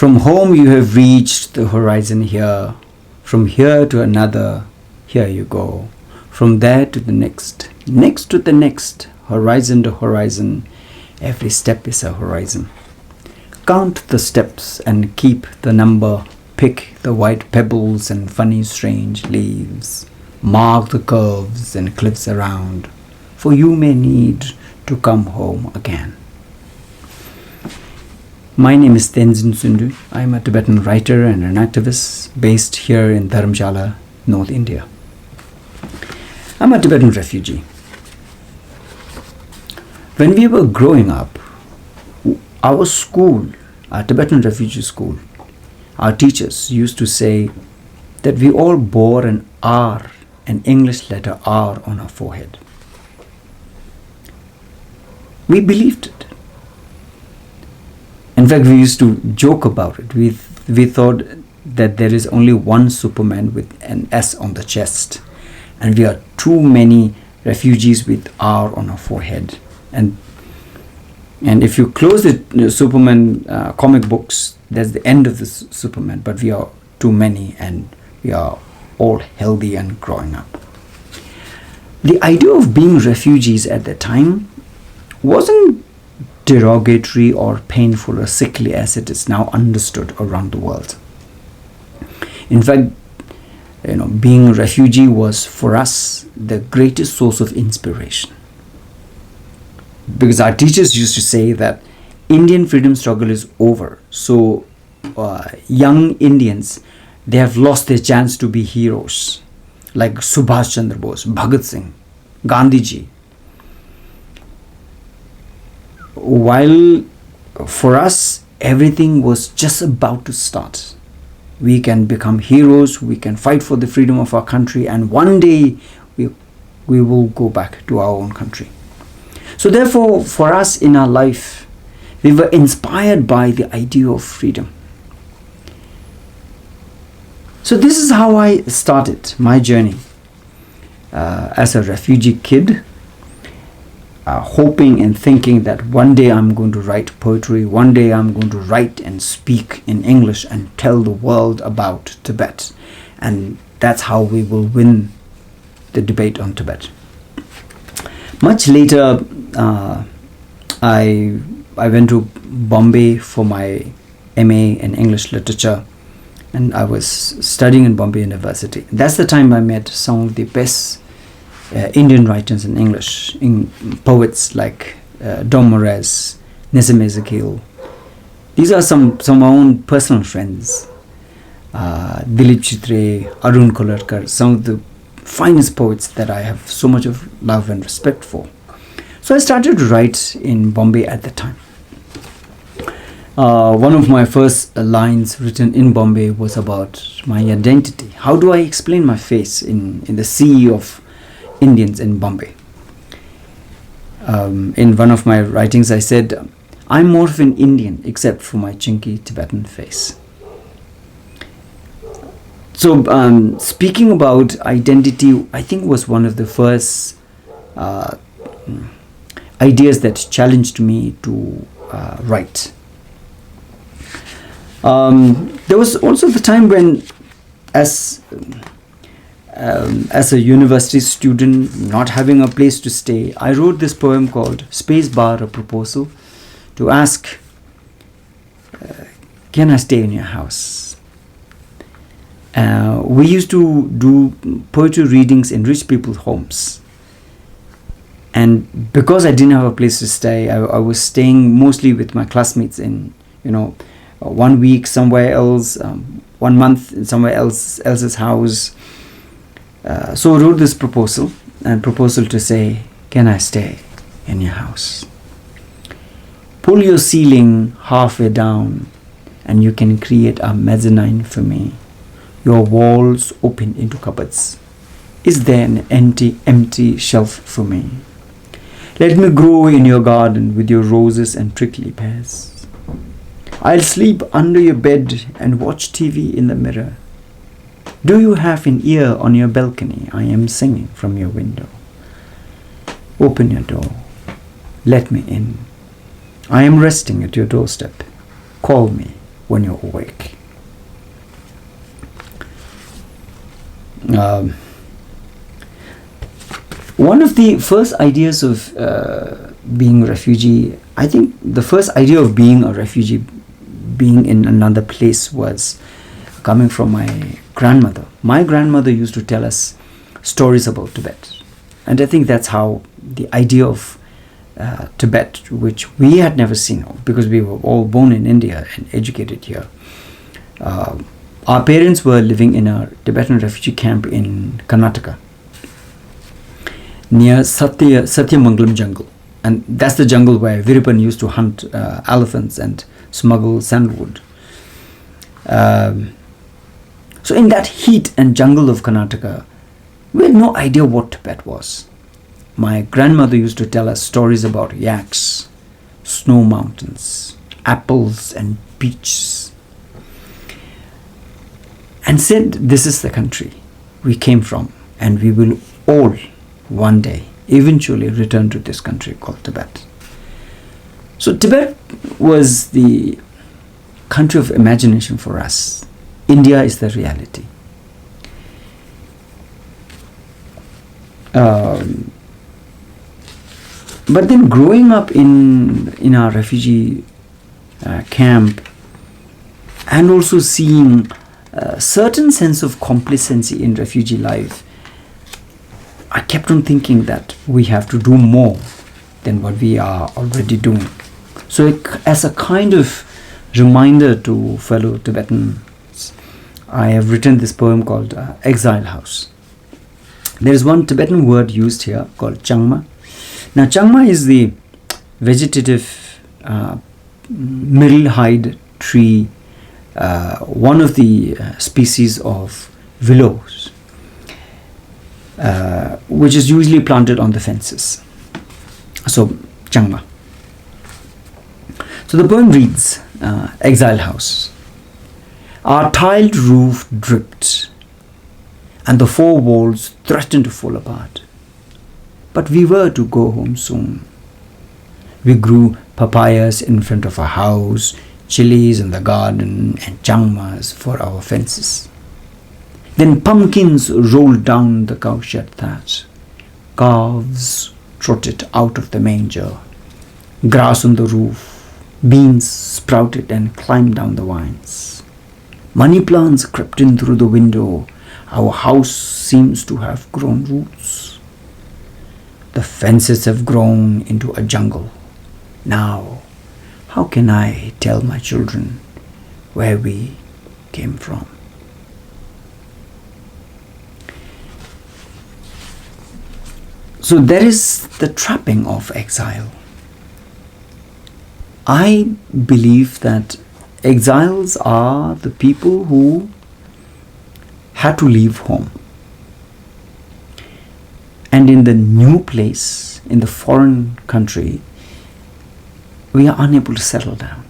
From home you have reached the horizon here. From here to another, here you go. From there to the next to the next, horizon to horizon. Every step is a horizon. Count the steps and keep the number. Pick the white pebbles and funny strange leaves. Mark the curves and cliffs around, for you may need to come home again. My name is Tenzin. I am a Tibetan writer and an activist based here in Dharamshala, North India. I'm a Tibetan refugee. When we were growing up, our school, our Tibetan refugee school, our teachers used to say that we all bore an R, an English letter R on our forehead. We believed it. In fact, we used to joke about it. We thought that there is only one Superman with an S on the chest, and we are too many refugees with R on our forehead. And if you close the Superman comic books, that's the end of the Superman. But we are too many, and we are all healthy and growing up. The idea of being refugees at the time wasn't derogatory or painful or sickly as it is now understood around the world. In fact, being a refugee was for us the greatest source of inspiration. Because our teachers used to say that Indian freedom struggle is over. So young Indians, they have lost their chance to be heroes like Subhash Chandra Bose, Bhagat Singh, Gandhiji. While for us, everything was just about to start. We can become heroes, we can fight for the freedom of our country, and one day we will go back to our own country. So therefore, for us in our life, we were inspired by the idea of freedom. So this is how I started my journey as a refugee kid, hoping and thinking that one day I'm going to write poetry, one day I'm going to write and speak in English and tell the world about Tibet. And that's how we will win the debate on Tibet. Much later, I went to Bombay for my MA in English literature, and I was studying in Bombay University. That's the time I met some of the best Indian writers in English, poets like Dom Moraes, Nissim Ezekiel. These are some of my own personal friends. Dilip Chitre, Arun Kolarkar, some of the finest poets that I have so much of love and respect for. So I started to write in Bombay at the time. One of my first lines written in Bombay was about my identity. How do I explain my face in the sea of Indians in Bombay? In one of my writings I said, I'm more of an Indian except for my chinky Tibetan face. So speaking about identity, I think was one of the first ideas that challenged me to write. There was also the time when as a university student, not having a place to stay, I wrote this poem called Space Bar, a Proposal, to ask, can I stay in your house? We used to do poetry readings in rich people's homes. And because I didn't have a place to stay, I was staying mostly with my classmates in, 1 week somewhere else, 1 month in somewhere else's house. So I wrote this proposal to say, can I stay in your house? Pull your ceiling halfway down and you can create a mezzanine for me. Your walls open into cupboards. Is there an empty shelf for me? Let me grow in your garden with your roses and prickly pears. I'll sleep under your bed and watch TV in the mirror. Do you have an ear on your balcony? I am singing from your window. Open your door. Let me in. I am resting at your doorstep. Call me. when you're awake. One of the first ideas of being a refugee, I think the first idea of being a refugee, being in another place, was coming from my grandmother. My grandmother used to tell us stories about Tibet. And I think that's how the idea of Tibet, which we had never seen, because we were all born in India and educated here. Our parents were living in a Tibetan refugee camp in Karnataka, near Satyamangalam jungle. And that's the jungle where Viripan used to hunt elephants and smuggle sandalwood. So in that heat and jungle of Karnataka, we had no idea what Tibet was. My grandmother used to tell us stories about yaks, snow mountains, apples and peaches, and said, this is the country we came from, and we will all one day eventually return to this country called Tibet. So Tibet was the country of imagination for us. India is the reality. But then growing up in our refugee camp, and also seeing a certain sense of complacency in refugee life, I kept on thinking that we have to do more than what we are already doing. So as a kind of reminder to fellow Tibetans, I have written this poem called Exile House. There is one Tibetan word used here called changma. Now changma is the vegetative middle hide tree, one of the species of willows, which is usually planted on the fences. So changma. So the poem reads, Exile House. Our tiled roof dripped, and the four walls threatened to fall apart. But we were to go home soon. We grew papayas in front of our house, chilies in the garden, and changmas for our fences. Then pumpkins rolled down the cowshed thatch. Calves trotted out of the manger. Grass on the roof, beans sprouted and climbed down the vines. Money plants crept in through the window. Our house seems to have grown roots. The fences have grown into a jungle. Now, how can I tell my children where we came from? So there is the trapping of exile. I believe that exiles are the people who had to leave home. And in the new place, in the foreign country, we are unable to settle down.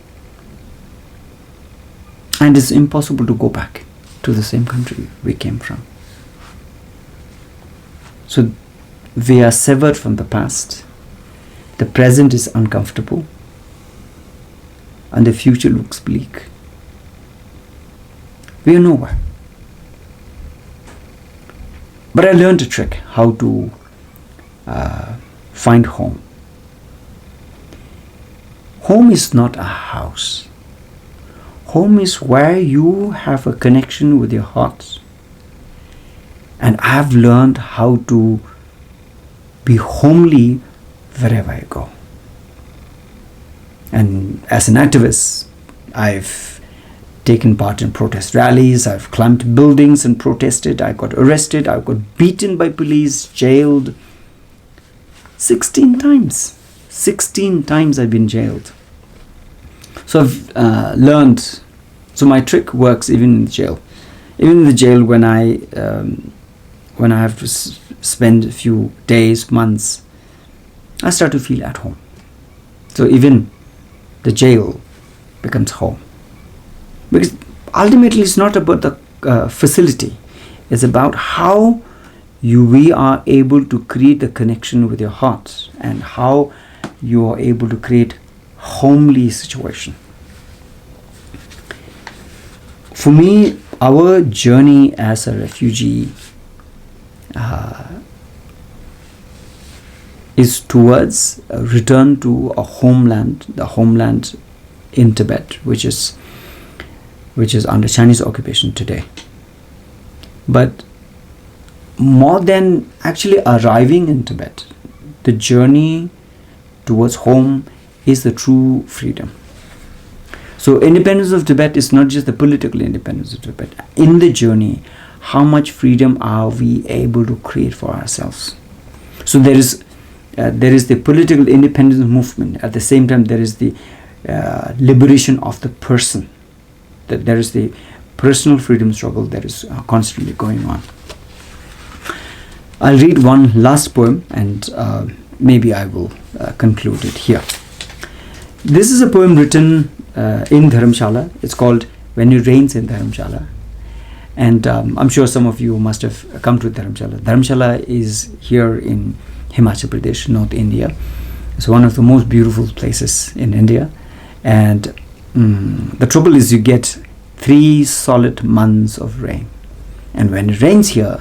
And it's impossible to go back to the same country we came from. So we are severed from the past. The present is uncomfortable. And the future looks bleak. We are nowhere. But I learned a trick how to find home. Home is not a house. Home is where you have a connection with your heart. And I have learned how to be homely wherever I go. And as an activist, I've taken part in protest rallies, I've climbed buildings and protested, I got arrested, I got beaten by police, jailed 16 times. 16 times I've been jailed. So I've learned, so my trick works even in the jail. Even in the jail when I have to spend a few days, months, I start to feel at home. So even the jail becomes home. Because ultimately it's not about the facility. It's about how we are able to create the connection with your heart and how you are able to create homely situation. For me, our journey as a refugee is towards a return to a homeland, the homeland in Tibet, which is under Chinese occupation today. But more than actually arriving in Tibet, the journey towards home is the true freedom. So independence of Tibet is not just the political independence of Tibet. In the journey, how much freedom are we able to create for ourselves? So there is the political independence movement. At the same time, there is the liberation of the person. That there is the personal freedom struggle that is constantly going on. I'll read one last poem, and maybe I will conclude it here. This is a poem written in Dharamshala. It's called When It Rains in Dharamshala. And I'm sure some of you must have come to Dharamshala. Dharamshala is here in Himachal Pradesh, North India. It's one of the most beautiful places in India. And the trouble is you get 3 solid months of rain. And when it rains here,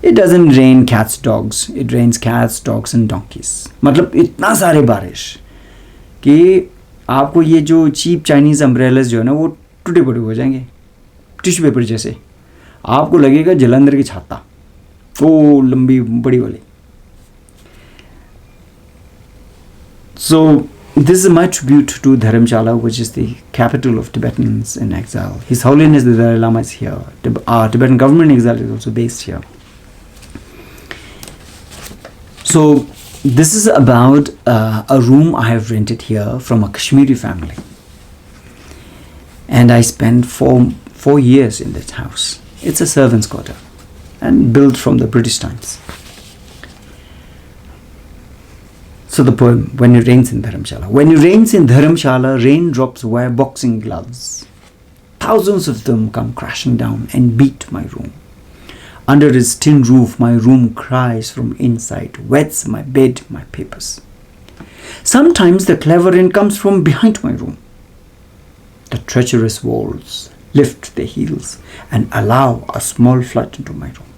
it doesn't rain cats, dogs. It rains cats, dogs and donkeys. मतलब इतना सारे बारिश कि आपको ये जो cheap Chinese umbrellas जो है ना वो टूटे पड़े हो जाएंगे टिश्यू पेपर जैसे. आपको लगेगा जलंधर की छाता, वो लंबी बड़ी वाली. So this is my tribute to Dharamshala, which is the capital of Tibetans in exile. His Holiness the Dalai Lama is here. Tibetan government exile is also based here. So this is about a room I have rented here from a Kashmiri family. And I spent 4 years in that house. It's a servant's quarter and built from the British times. So the poem, When It Rains in Dharamshala. When it rains in Dharamshala, raindrops wear boxing gloves. Thousands of them come crashing down and beat my room. Under its tin roof, my room cries from inside, wets my bed, my papers. Sometimes the clever rain comes from behind my room. The treacherous walls lift their heels and allow a small flood into my room.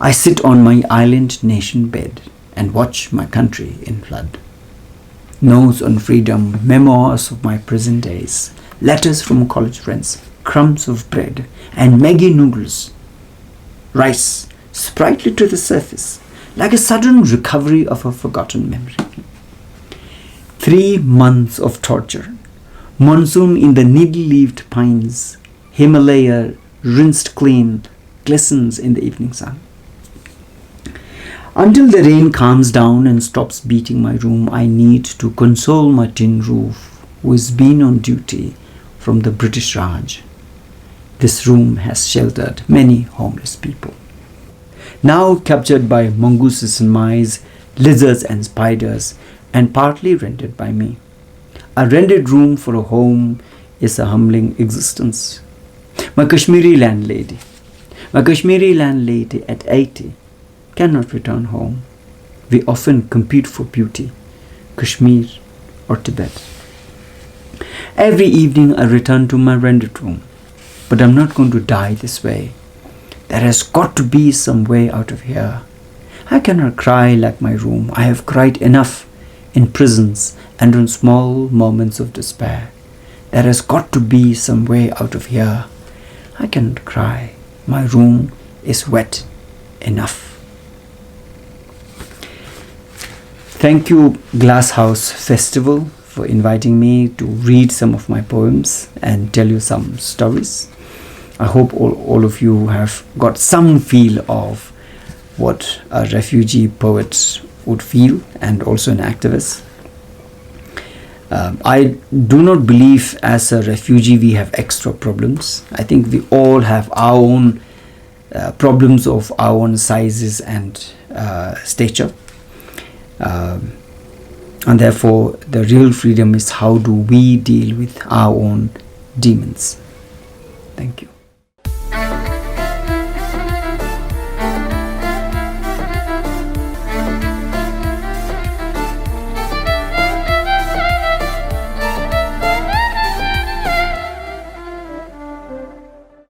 I sit on my island nation bed and watch my country in flood. Notes on freedom, memoirs of my prison days, letters from college friends, crumbs of bread and Maggi noodles rise sprightly to the surface like a sudden recovery of a forgotten memory. 3 months of torture, monsoon in the needle-leaved pines, Himalaya rinsed clean, glistens in the evening sun. Until the rain calms down and stops beating my room, I need to console my tin roof, who has been on duty from the British Raj. This room has sheltered many homeless people. Now captured by mongooses and mice, lizards and spiders, and partly rented by me. A rented room for a home is a humbling existence. My Kashmiri landlady at 80 cannot return home. We often compete for beauty, Kashmir or Tibet. Every evening I return to my rented room, but I'm not going to die this way. There has got to be some way out of here. I cannot cry like my room. I have cried enough in prisons and in small moments of despair. There has got to be some way out of here. I cannot cry. My room is wet enough. Thank you, Glasshouse Festival, for inviting me to read some of my poems and tell you some stories. I hope all of you have got some feel of what a refugee poet would feel, and also an activist. I do not believe as a refugee we have extra problems. I think we all have our own problems of our own sizes and stature. And therefore the real freedom is how do we deal with our own demons. Thank you.